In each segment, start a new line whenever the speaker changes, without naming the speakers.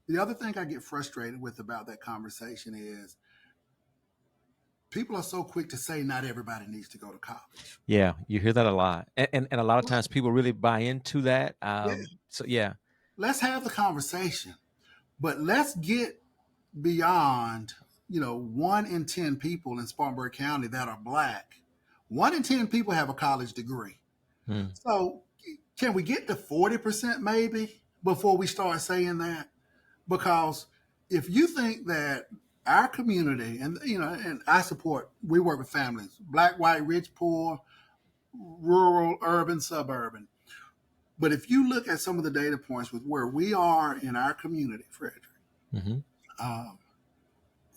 The other thing I get frustrated with about that conversation is people are so quick to say not everybody needs to go to college.
Yeah, you hear that a lot, and a lot of times people really buy into that.
Yeah,
So yeah,
let's have the conversation, but let's get beyond, 1 in 10 people in Spartanburg County that are black. 1 in 10 people have a college degree.
mm,
So can we get to 40% maybe before we start saying that? Because if you think that our community, and and I support, we work with families, black, white, rich, poor, rural, urban, suburban. But if you look at some of the data points with where we are in our community, Frederick,
hmm
um,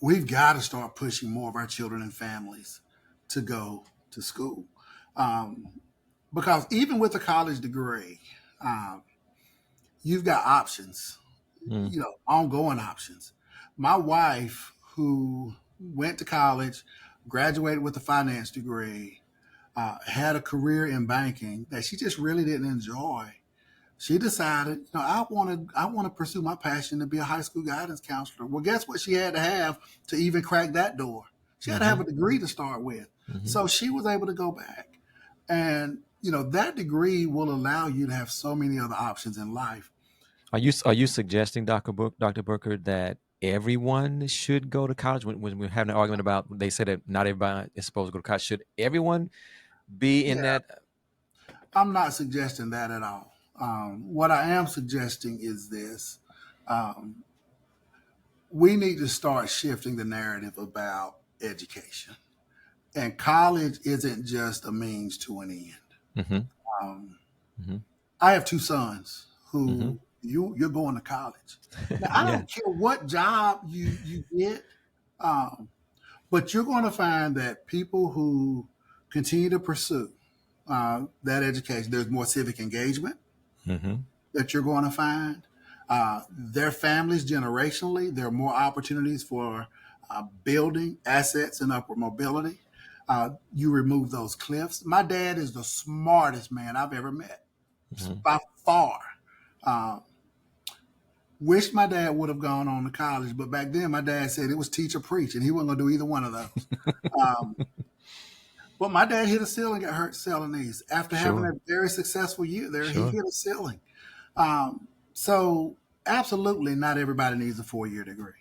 we've got to start pushing more of our children and families to go to school. Um, because even with a college degree, um, you've got options,
mm,
ongoing options. My wife, who went to college, graduated with a finance degree, had a career in banking that she just really didn't enjoy. She decided, I want to pursue my passion to be a high school guidance counselor. Well, guess what she had to have to even crack that door? She had to have
hmm
a degree to start with.
hmm
So she was able to go back. And, that degree will allow you to have so many other options in life.
Are you suggesting, Dr. Booker, that everyone should go to college? When we're having an argument about, they say that not everybody is supposed to go to college. Should everyone be in
Yeah,
that?
I'm not suggesting that at all. What I am suggesting is this. Um, we need to start shifting the narrative about education. And college isn't just a means to an end.
hmm
Um,
hmm
I have two sons
hmm
who you're going to college. Now I
Yeah.
don't care what job you get, um, but you're going to find that people who continue to pursue that education, there's more civic engagement
hmm
that you're going to find. Their families generationally, there are more opportunities for building assets and upward mobility. You remove those cliffs. My dad is the smartest man I've ever met
hmm
by far. Uh, Wish my dad would have gone on to college, but back then my dad said it was teach or preach, and he wasn't going to do either one of those. Um, but my dad hit a ceiling, got hurt selling these. After having
Sure.
a very successful year there, he
Sure.
hit a ceiling. So absolutely, not everybody needs a 4 year degree.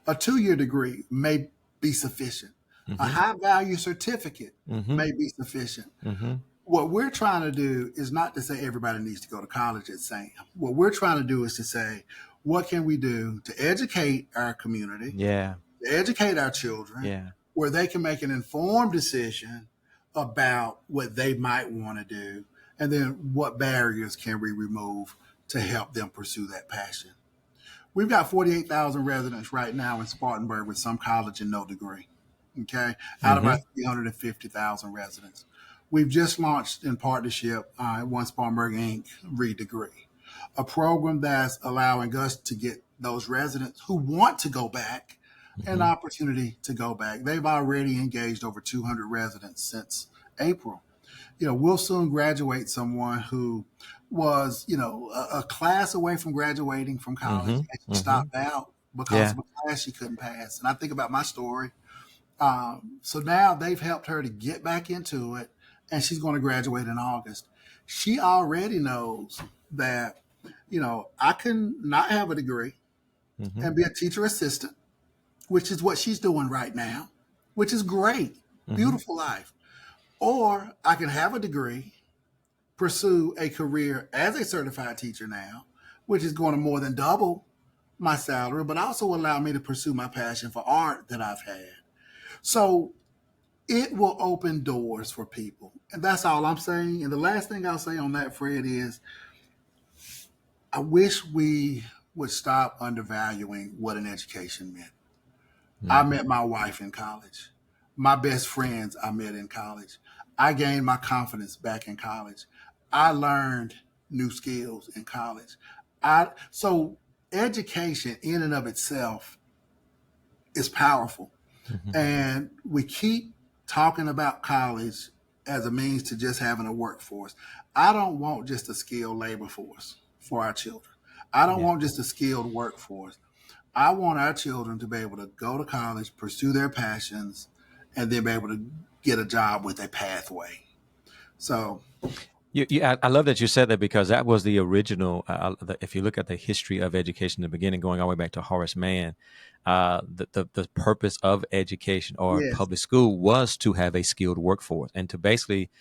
A 2 year degree may be sufficient. A
hmm
high value certificate
hmm
may be sufficient.
hmm
What we're trying to do is not to say everybody needs to go to college at SAM. What we're trying to do is to say, what can we do to educate our community,
Yeah.
to educate our children,
Yeah.
where they can make an informed decision about what they might want to do, and then what barriers can we remove to help them pursue that passion. We've got 48,000 residents right now in Spartanburg with some college and no degree. Okay, out of our
hmm
350,000 residents. We've just launched in partnership One Spartanburg Inc. Read Degree, a program that's allowing us to get those residents who want to go back an
hmm
opportunity to go back. They've already engaged over 200 residents since April. We'll soon graduate someone who was, a class away from graduating from college,
hmm
and she
hmm
stopped out because
Yeah.
of a class she couldn't pass. And I think about my story. So now they've helped her to get back into it, and she's going to graduate in August. She already knows that, I can not have a degree
hmm
and be a teacher assistant, which is what she's doing right now, which is great,
hmm
beautiful life. Or I can have a degree, pursue a career as a certified teacher now, which is going to more than double my salary, but also allow me to pursue my passion for art that I've had. So it will open doors for people. And that's all I'm saying. And the last thing I'll say on that, Fred, is I wish we would stop undervaluing what an education meant. I
hmm
met my wife in college. My best friends I met in college. I gained my confidence back in college. I learned new skills in college. So education in and of itself is powerful.
hmm
And we keep talking about college as a means to just having a workforce. I don't want just a skilled labor force for our children. I don't
Yeah.
want just a skilled workforce. I want our children to be able to go to college, pursue their passions, and then be able to get a job with a pathway. So,
I love that you said that because that was the original. If you look at the history of education in the beginning, going all the way back to Horace Mann, the purpose of education or
yes,
public school was to have a skilled workforce and to basically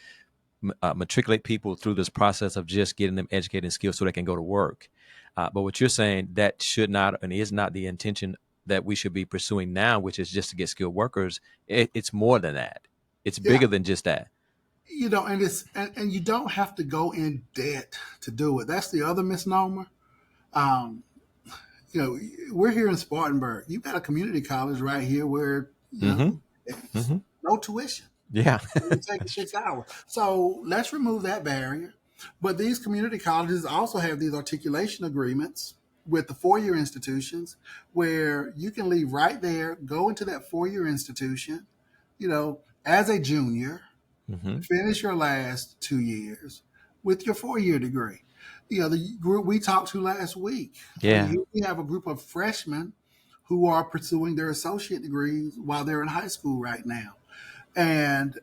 matriculate people through this process of just getting them educated and skilled so they can go to work. But what you're saying, that should not and is not the intention that we should be pursuing now, which is just to get skilled workers. It's more than that. It's
yeah,
bigger than just that.
and you don't have to go in debt to do it. That's the other misnomer. Um, we're here in Spartanburg. You've got a community college right here where
Mm-hmm.
it's
Mm-hmm.
no tuition.
Yeah.
It takes
That's true.
6 hours. So let's remove that barrier. But these community colleges also have these articulation agreements with the 4-year institutions where you can leave right there, go into that 4-year institution, as a junior,
Mm-hmm.
finish your last 2 years with your 4-year degree. The group we talked to last week,
Yeah.
we have a group of freshmen who are pursuing their associate degrees while they're in high school right now. And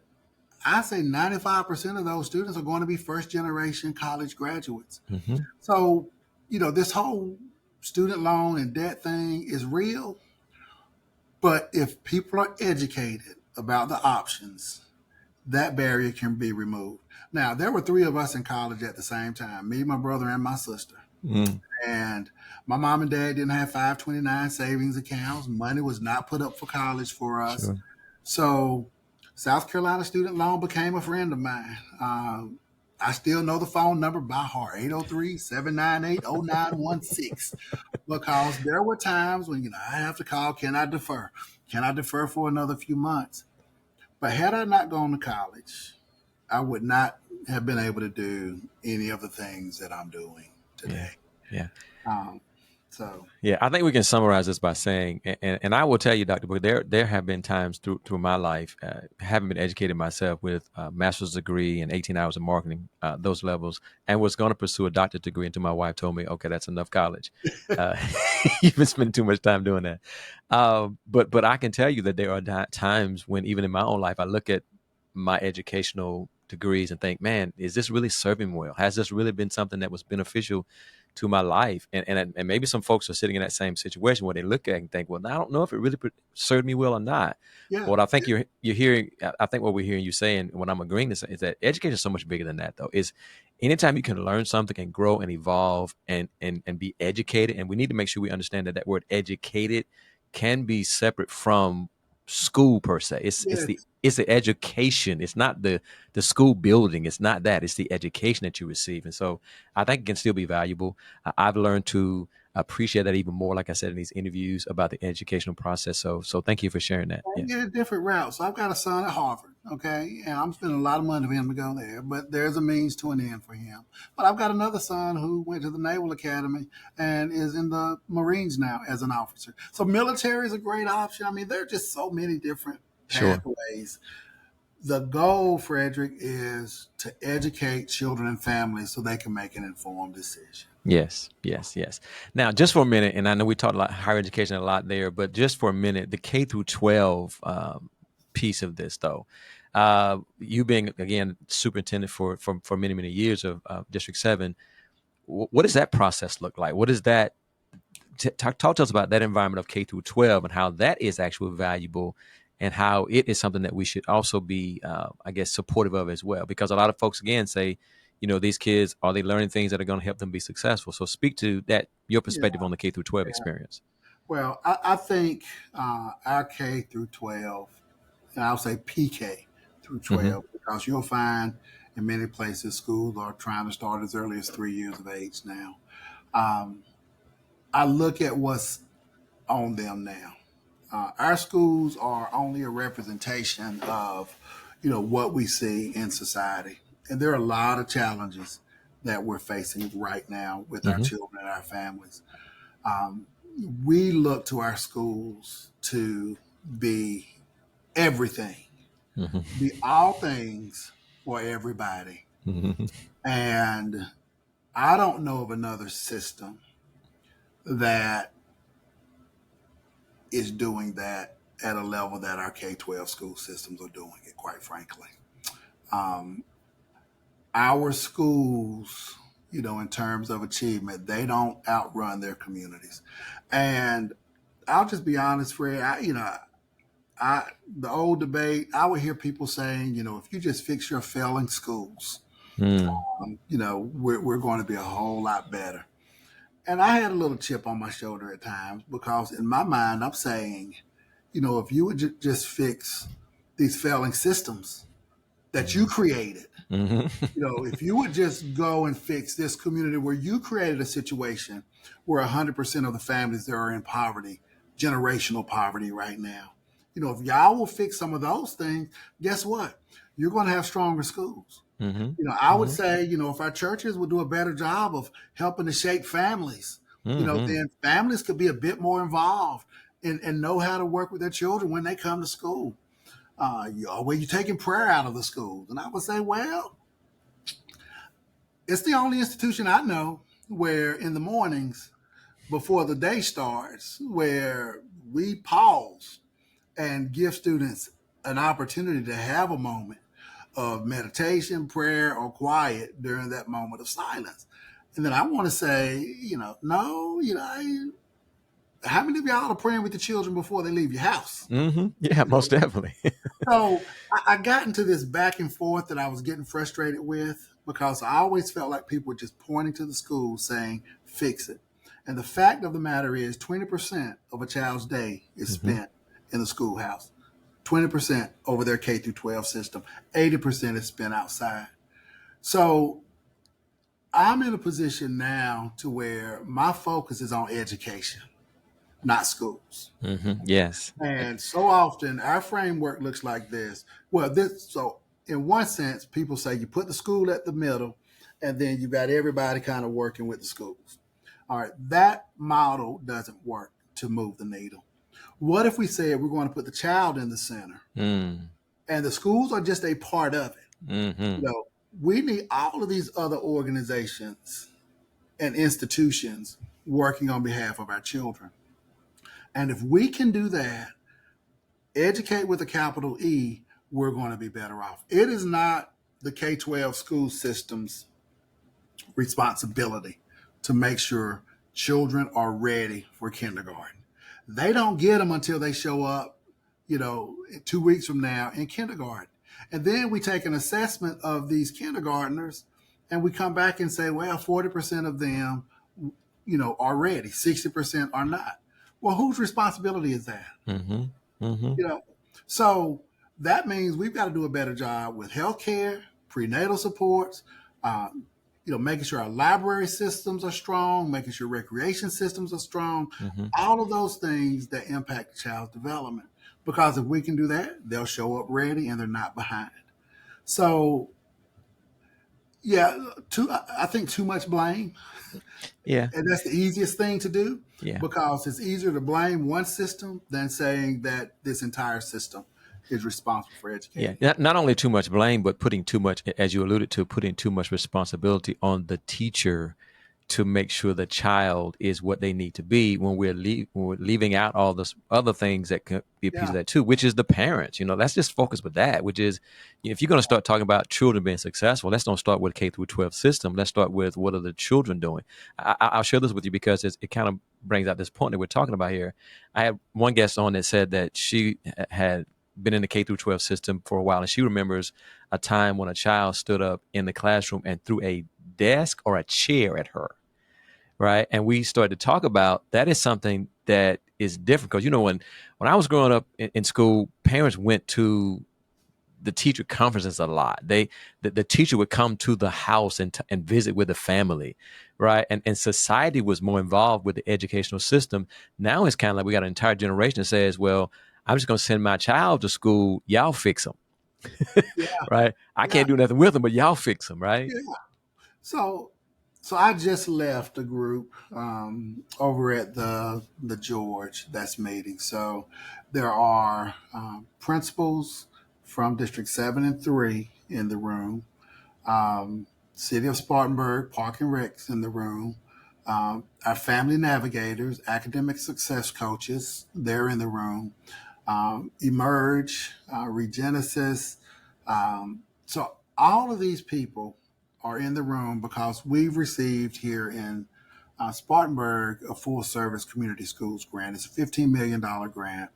I say 95% of those students are going to be first generation college graduates.
Mm-hmm.
So, this whole student loan and debt thing is real. But if people are educated about the options, that barrier can be removed. Now, there were 3 of us in college at the same time, me, my brother, and my sister.
Mm.
And my mom and dad didn't have 529 savings accounts. Money was not put up for college for us.
Sure.
So South Carolina student loan became a friend of mine. I still know the phone number by heart, 803-798-0916, because there were times when, I have to call, can I defer? Can I defer for another few months? But had I not gone to college, I would not have been able to do any of the things that I'm doing
Yeah.
today.
Yeah.
Um, so,
Yeah, I think we can summarize this by saying, and I will tell you, Dr. Booker, there have been times through my life, having been educated myself with a master's degree and 18 hours of marketing, those levels, and was going to pursue a doctorate degree until my wife told me, okay, that's enough college. Uh, you've been spending too much time doing that. But I can tell you that there are times when even in my own life, I look at my educational degrees and think, man, is this really serving me well? Has this really been something that was beneficial to my life? And maybe some folks are sitting in that same situation where they look at it and think, well, I don't know if it really served me well or not.
yeah,
But what I think you're hearing, I think what we're hearing you saying, what I'm agreeing to say, is that education is so much bigger than that, though. Is anytime you can learn something and grow and evolve and be educated, and we need to make sure we understand that that word educated can be separate from school per se.
yes,
It's the education. It's not the school building. It's not that. It's the education that you receive. And so I think it can still be valuable. I've learned to appreciate that even more, like I said in these interviews, about the educational process. So thank you for sharing that.
I
Yeah.
get a different route. So I've got a son at Harvard, okay, and I'm spending a lot of money for him to go there, but there's a means to an end for him. But I've got another son who went to the Naval Academy and is in the Marines now as an officer. So military is a great option. I mean, there are just so many different
Sure.
pathways. The goal, Frederick, is to educate children and families so they can make an informed decision.
Yes, yes, yes. Now, just for a minute, and I know we talked about higher education a lot there, but just for a minute, the K through 12 piece of this, though, you being again superintendent for many many years of District 7, what does that process look like? What is that? Talk to us about that environment of K through 12 and how that is actually valuable, and how it is something that we should also be, I guess, supportive of as well. Because a lot of folks again say, these kids, are they learning things that are going to help them be successful? So speak to that, your
Yeah,
perspective on the K through 12
yeah.
experience.
Well, I think our K through 12, and I'll say PK through
Mm-hmm.
12, because you'll find in many places schools are trying to start as early as 3 years of age now. Um, I look at what's on them now. Our schools are only a representation of, what we see in society, and there are a lot of challenges that we're facing right now with our
Mm-hmm.
children and our families. Um, we look to our schools to be everything, be all things for everybody.
Mm-hmm.
And I don't know of another system that is doing that at a level that our K-12 school systems are doing it, quite frankly. Um, our schools, in terms of achievement, they don't outrun their communities. And I'll just be honest, Fred, the old debate, I would hear people saying, if you just fix your failing schools,
Mm.
we're going to be a whole lot better. And I had a little chip on my shoulder at times because in my mind, I'm saying, if you would just fix these failing systems that you created,
Mm-hmm.
if you would just go and fix this community where you created a situation where 100% of the families that are in poverty, generational poverty right now, if y'all will fix some of those things, guess what? You're going to have stronger schools.
Mm-hmm.
I would
Mm-hmm.
say, if our churches would do a better job of helping to shape families,
Mm-hmm.
then families could be a bit more involved and know how to work with their children when they come to school. Where you're taking prayer out of the schools. And I would say, well, it's the only institution I know where in the mornings before the day starts, where we pause and give students an opportunity to have a moment of meditation, prayer, or quiet during that moment of silence. And then I want to say, no, how many of y'all are praying with the children before they leave your house?
Mm-hmm. Yeah,
You
most
know,
definitely.
so I got into this back and forth that I was getting frustrated with because I always felt like people were just pointing to the school saying, fix it. And the fact of the matter is 20% of a child's day is
Mm-hmm.
spent in the schoolhouse. 20% over their K through 12 system. 80% is spent outside. So I'm in a position now to where my focus is on education, not schools.
Mm-hmm. Yes.
And so often our framework looks like this. So in one sense, people say you put the school at the middle and then you got everybody kind of working with the schools. All right, that model doesn't work to move the needle. What if we said we're going to put the child in the center
Mm.
and the schools are just a part of it?
Mm-hmm.
You know, we need all of these other organizations and institutions working on behalf of our children. And if we can do that, educate with a capital E, we're going to be better off. It is not the K-12 school system's responsibility to make sure children are ready for kindergarten. They don't get them until they show up, 2 weeks from now in kindergarten. And then we take an assessment of these kindergartners and we come back and say, well, 40% of them, are ready, 60% are not. Well, whose responsibility is that?
Mm-hmm. Mm-hmm.
You know, so that means we've got to do a better job with healthcare, prenatal supports, uh, making sure our library systems are strong, making sure recreation systems are strong,
Mm-hmm.
all of those things that impact the child's development. Because if we can do that, they'll show up ready and they're not behind. So, yeah, I think too much blame,
Yeah.
and that's the easiest thing to do
Yeah.
because it's easier to blame one system than saying that this entire system is responsible for
Yeah,
educating.
not only too much blame, but putting too much, as you alluded to, putting too much responsibility on the teacher to make sure the child is what they need to be when we're leaving out all those other things that could be a piece of
Yeah,
that too, which is the parents. Let's just focus with that, which is if you're going to start talking about children being successful, let's don't start with K through 12 system. Let's start with what are the children doing. I'll share this with you because it kind of brings out this point that we're talking about here. I had one guest on that said that she had been in the K through 12 system for a while, and she remembers a time when a child stood up in the classroom and threw a desk or a chair at her, right? And we started to talk about that is something that is different because when I was growing up in school, parents went to the teacher conferences a lot. The teacher would come to the house and visit with the family, right? And society was more involved with the educational system. Now it's kind of like we got an entire generation that says, well, I'm just going to send my child to school. Y'all fix them,
yeah,
right? I
yeah,
can't do nothing with them, but y'all fix them, right?
yeah. So, so I just left a group over at the George that's meeting. So there are principals from District 7 and 3 in the room. City of Spartanburg, Park and Rec's in the room. Our family navigators, academic success coaches, they're in the room. Emerge, Regenesis. So all of these people are in the room because we've received here in Spartanburg a full service community schools grant. It's a $15 million grant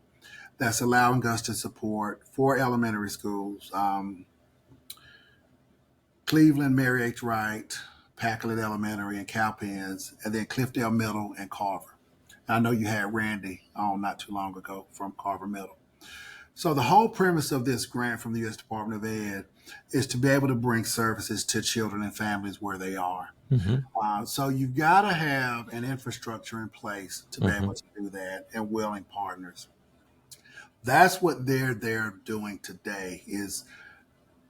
that's allowing us to support 4 elementary schools: Cleveland, Mary H. Wright, Packlet Elementary, and Cowpens, and then Cliffdale Middle and Carver. I know you had Randy on not too long ago from Carver Middle. So the whole premise of this grant from the U.S. Department of Ed is to be able to bring services to children and families where they are. So you've got to have an infrastructure in place to be able to do that, and willing partners. That's what they're doing today, is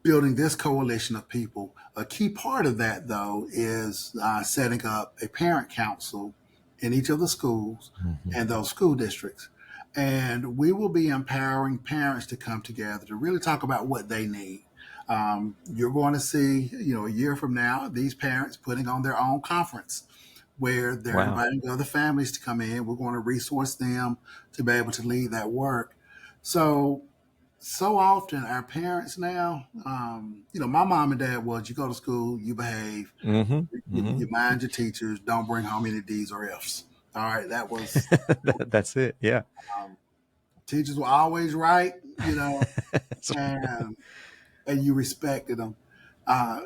building this coalition of people. A key part of that, though, is setting up a parent council in each of the schools and those school districts. And we will be empowering parents to come together to really talk about what they need. You're going to see, a year from now, these parents putting on their own conference where they're
Wow.
inviting other families to come in. We're going to resource them to be able to lead that work. So often our parents now, my mom and dad was, you go to school, you behave, you mind your teachers, don't bring home any D's or F's. All right, that was,
That's it. Yeah.
teachers were always right,
So-
and you respected them. Uh,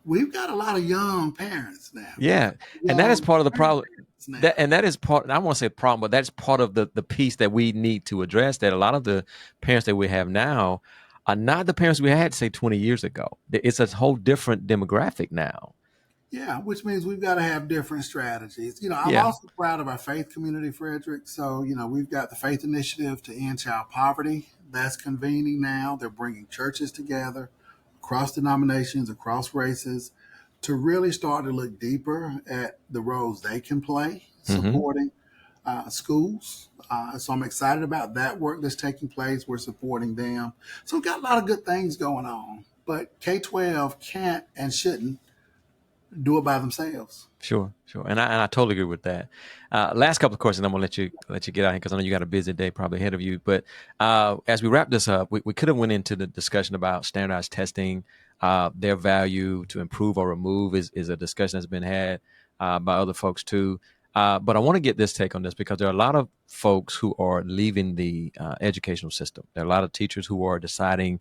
we've got a lot of young parents now.
yeah. And that is part of the problem. That is part, I won't say problem, but that's part of the piece that we need to address, that a lot of the parents that we have now are not the parents we had, say, 20 years ago. It's a whole different demographic now.
Yeah, which means we've got to have different strategies. I'm
Yeah.
also proud of our faith community, Frederick. So, we've got the Faith Initiative to End Child Poverty that's convening now. They're bringing churches together across denominations, across races, to really start to look deeper at the roles they can play supporting schools. So I'm excited about that work that's taking place. We're supporting them. So we've got a lot of good things going on. But K-12 can't and shouldn't do it by themselves.
Sure. And I totally agree with that. Last couple of questions, I'm gonna let you get out here because I know you got a busy day probably ahead of you. But as we wrap this up, we could have went into the discussion about standardized testing. Their value to improve or remove is a discussion that's been had by other folks too. But I want to get this take on this because there are a lot of folks who are leaving the educational system. There are a lot of teachers who are deciding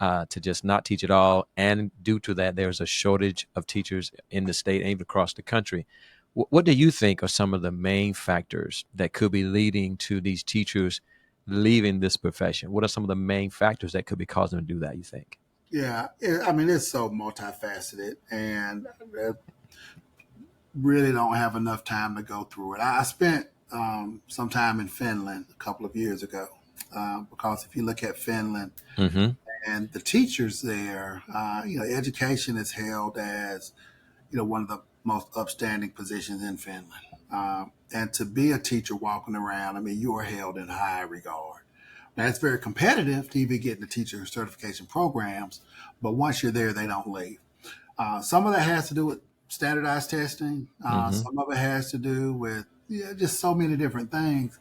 to just not teach at all. And due to that, there's a shortage of teachers in the state and even across the country. What do you think are some of the main factors that could be leading to these teachers leaving this profession? What are some of the main factors that could be causing them to do that, you think?
Yeah, it's so multifaceted, and I really don't have enough time to go through it. I spent some time in Finland a couple of years ago, because if you look at Finland, and the teachers there, education is held as, one of the most upstanding positions in Finland. And to be a teacher walking around, you are held in high regard. Now, it's very competitive to even get into teacher certification programs, but once you're there, they don't leave. Some of that has to do with standardized testing. Some of it has to do with just so many different things.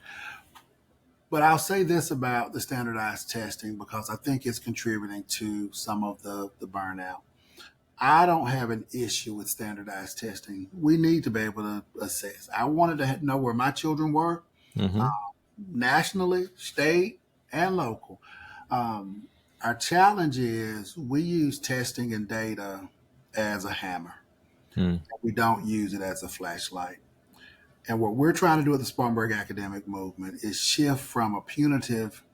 But I'll say this about the standardized testing because I think it's contributing to some of the burnout. I don't have an issue with standardized testing. We need to be able to assess. I wanted to know where my children were, nationally, state, and local. Our challenge is we use testing and data as a hammer. We don't use it as a flashlight. And what we're trying to do at the Spartanburg Academic Movement is shift from a punitive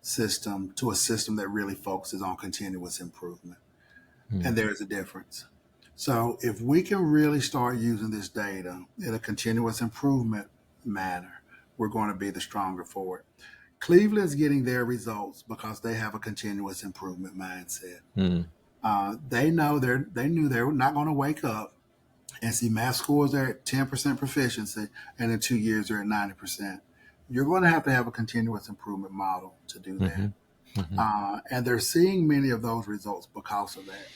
system to a system that really focuses on continuous improvement. And there's a difference. So if we can really start using this data in a continuous improvement manner, we're going to be the stronger for it. Cleveland's getting their results because they have a continuous improvement mindset. They knew they were not going to wake up and see math scores are at 10% proficiency, and in 2 years they're at 90%. You're going to have a continuous improvement model to do that. And they're seeing many of those results because of that.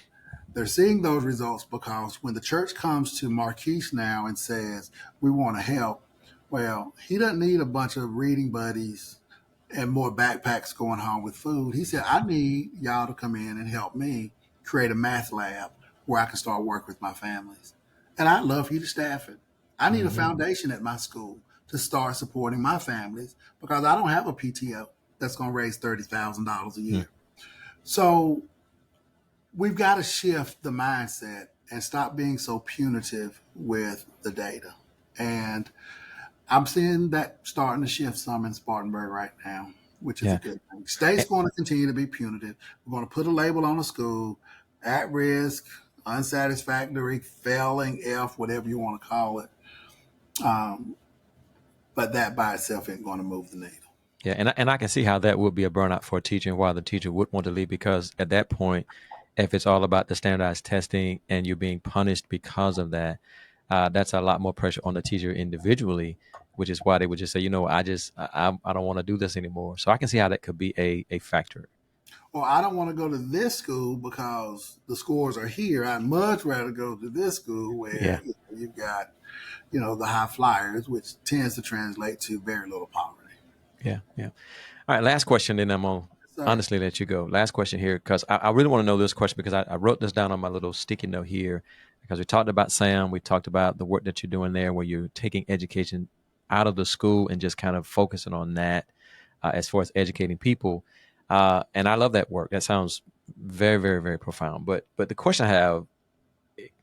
They're seeing those results because when the church comes to Marquise now and says, we want to help, well, he doesn't need a bunch of reading buddies and more backpacks going home with food. He said, I need y'all to come in and help me create a math lab where I can start work with my families. And I'd love for you to staff it. I need a foundation at my school to start supporting my families because I don't have a PTO that's going to raise $30,000 a year. So we've got to shift the mindset and stop being so punitive with the data. And I'm seeing that starting to shift some in Spartanburg right now, which is a good thing. State's going to continue to be punitive. We're going to put a label on a school, at risk, unsatisfactory, failing, F, whatever you want to call it. But that by itself ain't going to move the needle.
Yeah, and I can see how that would be a burnout for a teacher and why the teacher would want to leave, because at that point, if it's all about the standardized testing and you're being punished because of that, that's a lot more pressure on the teacher individually, which is why they would just say, I don't want to do this anymore. So I can see how that could be a factor.
Or I don't want to go to this school because the scores are here. I'd much rather go to this school where you've got, the high flyers, which tends to translate to very little poverty.
Yeah. All right, last question, then I'm going to honestly let you go. Last question here, because I really want to know this question because I wrote this down on my little sticky note here, because we talked about SAM, we talked about the work that you're doing there where you're taking education out of the school and just kind of focusing on that as far as educating people. And I love that work. That sounds very, very, very profound. But the question I have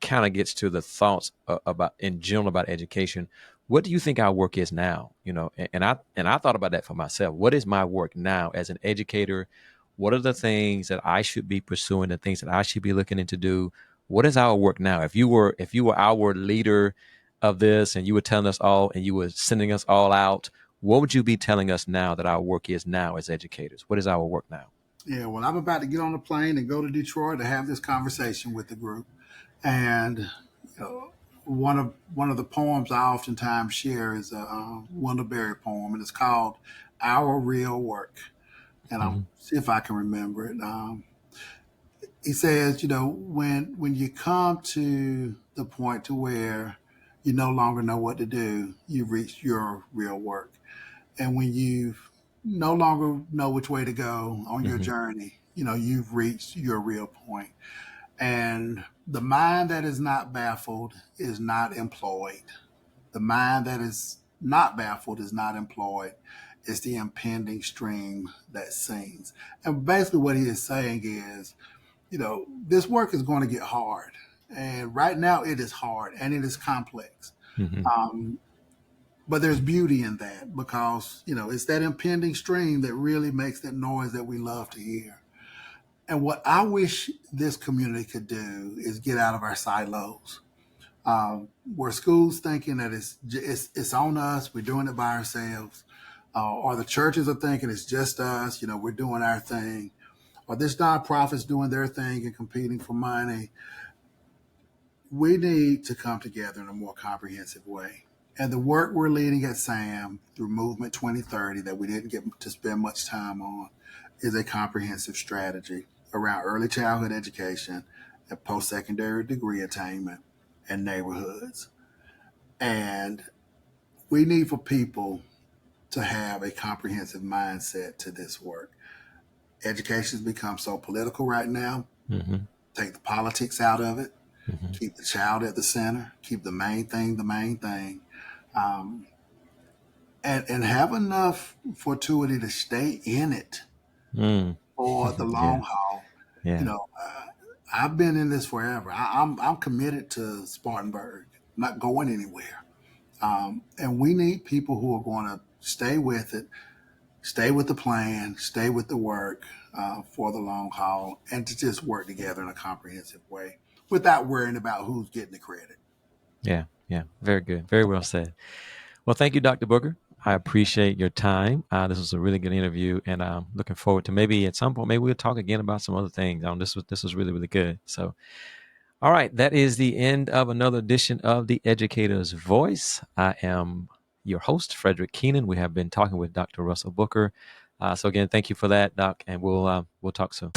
kind of gets to the thoughts about in general about education. What do you think our work is now? And I thought about that for myself. What is my work now as an educator? What are the things that I should be pursuing, the things that I should be looking into do? What is our work now? If you were our leader of this and you were telling us all and you were sending us all out, what would you be telling us now that our work is now as educators? What is our work now?
Yeah, well, I'm about to get on a plane and go to Detroit to have this conversation with the group. And one of the poems I oftentimes share is a Wendell Berry poem, and it's called "Our Real Work." And I'll see if I can remember it. He says, when you come to the point to where you no longer know what to do, you've reached your real work. And when you no longer know which way to go on your journey, you've reached your real point. And the mind that is not baffled is not employed. The mind that is not baffled is not employed. It's the impending stream that sings. And basically what he is saying is, this work is going to get hard. And right now it is hard and it is complex. But there's beauty in that because, it's that impending stream that really makes that noise that we love to hear. And what I wish this community could do is get out of our silos. Where schools thinking that it's on us, we're doing it by ourselves, or the churches are thinking it's just us, we're doing our thing, or this nonprofit's doing their thing and competing for money. We need to come together in a more comprehensive way. And the work we're leading at SAM through Movement 2030 that we didn't get to spend much time on is a comprehensive strategy around early childhood education and post-secondary degree attainment and neighborhoods. And we need for people to have a comprehensive mindset to this work. Education has become so political right now. Take the politics out of it. Keep the child at the center. Keep the main thing the main thing. And have enough fortuity to stay in it for the long haul. I've been in this forever. I'm committed to Spartanburg, not going anywhere. And we need people who are going to stay with it, stay with the plan, stay with the work for the long haul, and to just work together in a comprehensive way without worrying about who's getting the credit.
Yeah. Very good. Very well said. Well, thank you, Dr. Booker. I appreciate your time. This was a really good interview, and I'm looking forward to maybe at some point, maybe we'll talk again about some other things. This was really, really good. So, all right, that is the end of another edition of The Educator's Voice. I am your host, Frederick Keenan. We have been talking with Dr. Russell Booker. So again, thank you for that, Doc, and we'll talk soon.